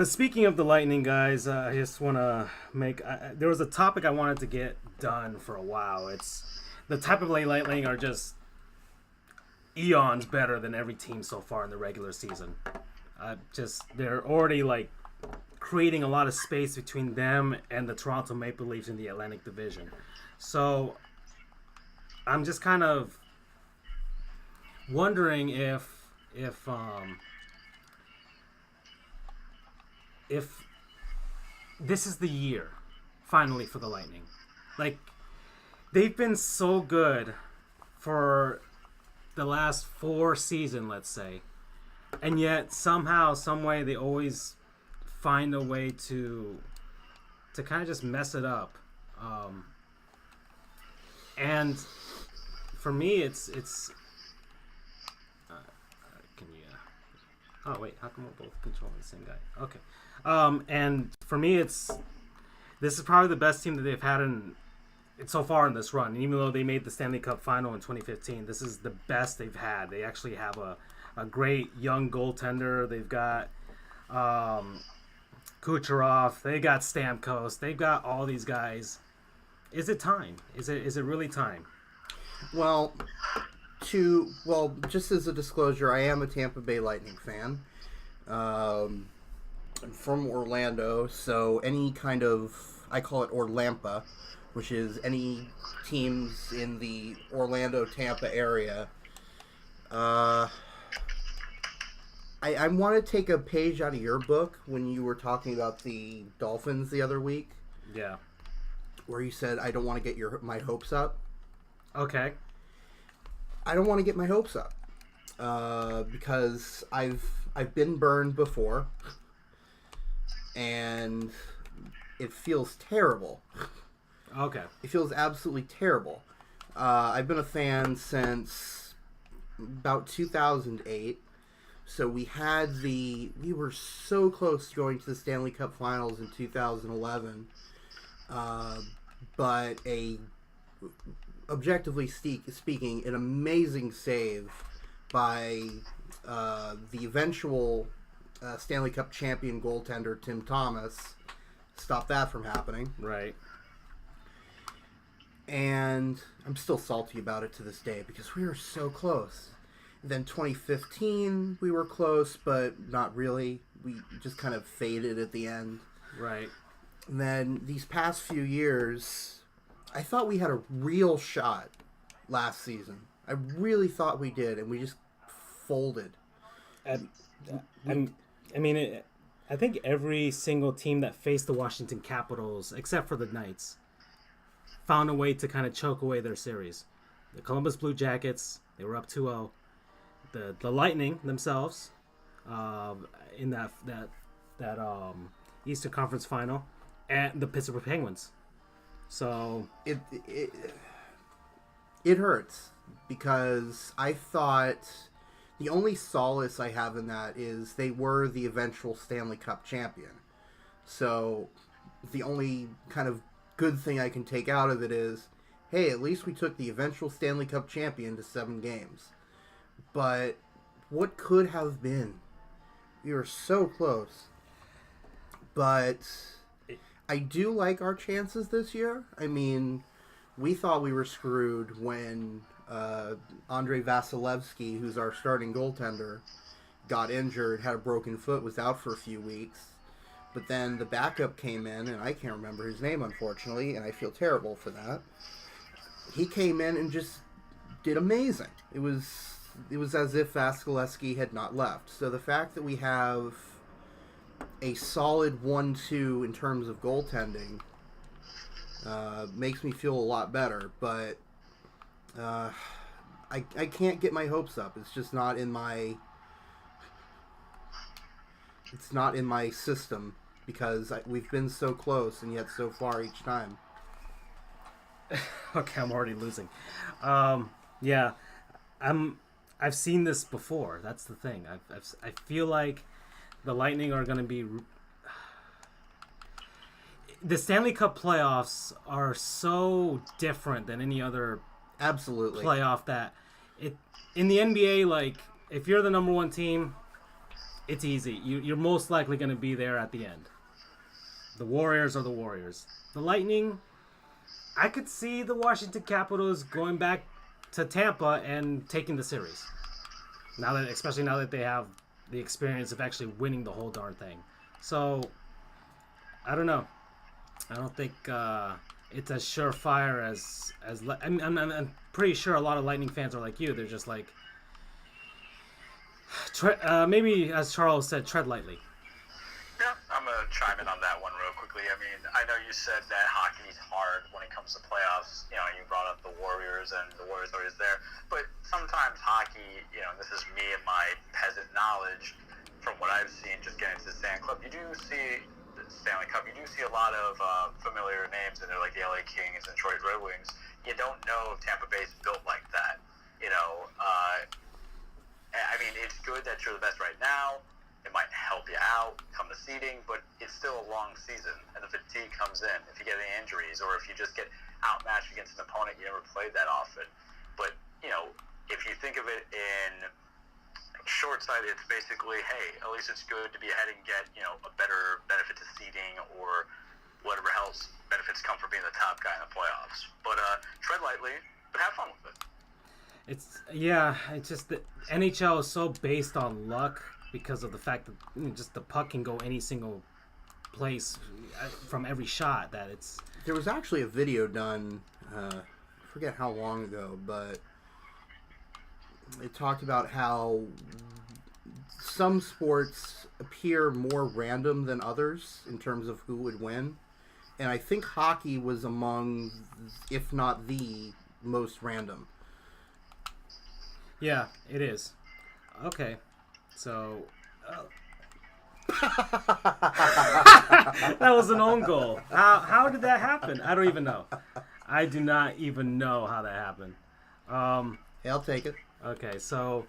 Speaking of the Lightning, guys, I just want to make. There was a topic I wanted to get done for a while. It's the type of Lightning are just eons better than every team so far in the regular season. Just they're already like creating a lot of space between them and the Toronto Maple Leafs in the Atlantic Division. So I'm just kind of wondering if this is the year finally for the Lightning. Like they've been so good for the last 4 seasons, let's say, and yet somehow, some way, they always find a way to kind of just mess it up. Um, and for me, it's can you? Oh wait, how come we're both controlling the same guy? Okay. And for me, this is probably the best team that they've had in so far in this run. And even though they made the Stanley Cup final in 2015, this is the best they've had. They actually have a great young goaltender. They've got Kucherov. They got Stamkos. They've got all these guys. Is it time? Is it really time? Well, just as a disclosure, I am a Tampa Bay Lightning fan. I'm from Orlando, so any kind of, I call it Orlampa, which is any teams in the Orlando, Tampa area. I want to take a page out of your book when you were talking about the Dolphins the other week, Yeah. where you said, I don't want to get my hopes up. Okay. I don't want to get my hopes up because I've been burned before, and it feels terrible. Okay. It feels absolutely terrible. I've been a fan since about 2008. So we were so close to going to the Stanley Cup Finals in 2011, but objectively speaking, an amazing save by the eventual Stanley Cup champion goaltender Tim Thomas stopped that from happening. Right. And I'm still salty about it to this day because we were so close. Then 2015, we were close, but not really. We just kind of faded at the end. Right. And then these past few years, I thought we had a real shot last season. I really thought we did, and we just folded. I think every single team that faced the Washington Capitals, except for the Knights, found a way to kind of choke away their series. The Columbus Blue Jackets, they were up 2-0. The Lightning themselves, in that Eastern Conference Final, and the Pittsburgh Penguins. So it hurts because I thought the only solace I have in that is they were the eventual Stanley Cup champion. So the only kind of good thing I can take out of it is, hey, at least we took the eventual Stanley Cup champion to 7 games. But what could have been? We were so close. But I do like our chances this year. I mean, we thought we were screwed when Andrei Vasilevsky, who's our starting goaltender, got injured, had a broken foot, was out for a few weeks. But then the backup came in, and I can't remember his name, unfortunately, and I feel terrible for that. He came in and just did amazing. It was as if Vasilevsky had not left. So the fact that we have a solid 1-2 in terms of goaltending makes me feel a lot better. But I can't get my hopes up. It's just not in my system because we've been so close and yet so far each time. Okay, I'm already losing. Yeah, I've seen this before. That's the thing. I feel like the Lightning are going to be. The Stanley Cup playoffs are so different than any other Absolutely playoff that in the NBA, like if you're the number one team, it's easy. You're most likely going to be there at the end. The Warriors are the Warriors. The Lightning, I could see the Washington Capitals going back to Tampa and taking the series. Especially now that they have the experience of actually winning the whole darn thing. So, I don't know. I don't think it's as surefire as I'm pretty sure a lot of Lightning fans are like you. They're just like, maybe as Charles said, tread lightly. Yeah, I'm going to chime in on that one real quickly. I mean, I know you said that hockey's hard when it comes to playoffs. You know, you brought up the Warriors, and the Warriors are always there. But sometimes hockey, you know, this is me and my peasant knowledge from what I've seen just getting to the Stanley Cup. You do see the Stanley Cup. You do see a lot of familiar names in there, like the LA Kings and Detroit Red Wings. You don't know if Tampa Bay's built like that. You know, I mean, it's good that you're the best right now. It might help you out come the seeding, but it's still a long season, and the fatigue comes in. If you get any injuries, or if you just get outmatched against an opponent you never played that often. But, you know, if you think of it in short sight, it's basically, hey, at least it's good to be ahead and get, you know, a better benefit to seeding or whatever else benefits come from being the top guy in the playoffs. But tread lightly, but have fun with it. It's just the NHL is so based on luck because of the fact that just the puck can go any single place from every shot that it's. There was actually a video done, I forget how long ago, but it talked about how some sports appear more random than others in terms of who would win. And I think hockey was among, if not the most random. Yeah, it is. Okay. So, that was an own goal. How did that happen? I don't even know. I do not even know how that happened. Hey, I'll take it. Okay, so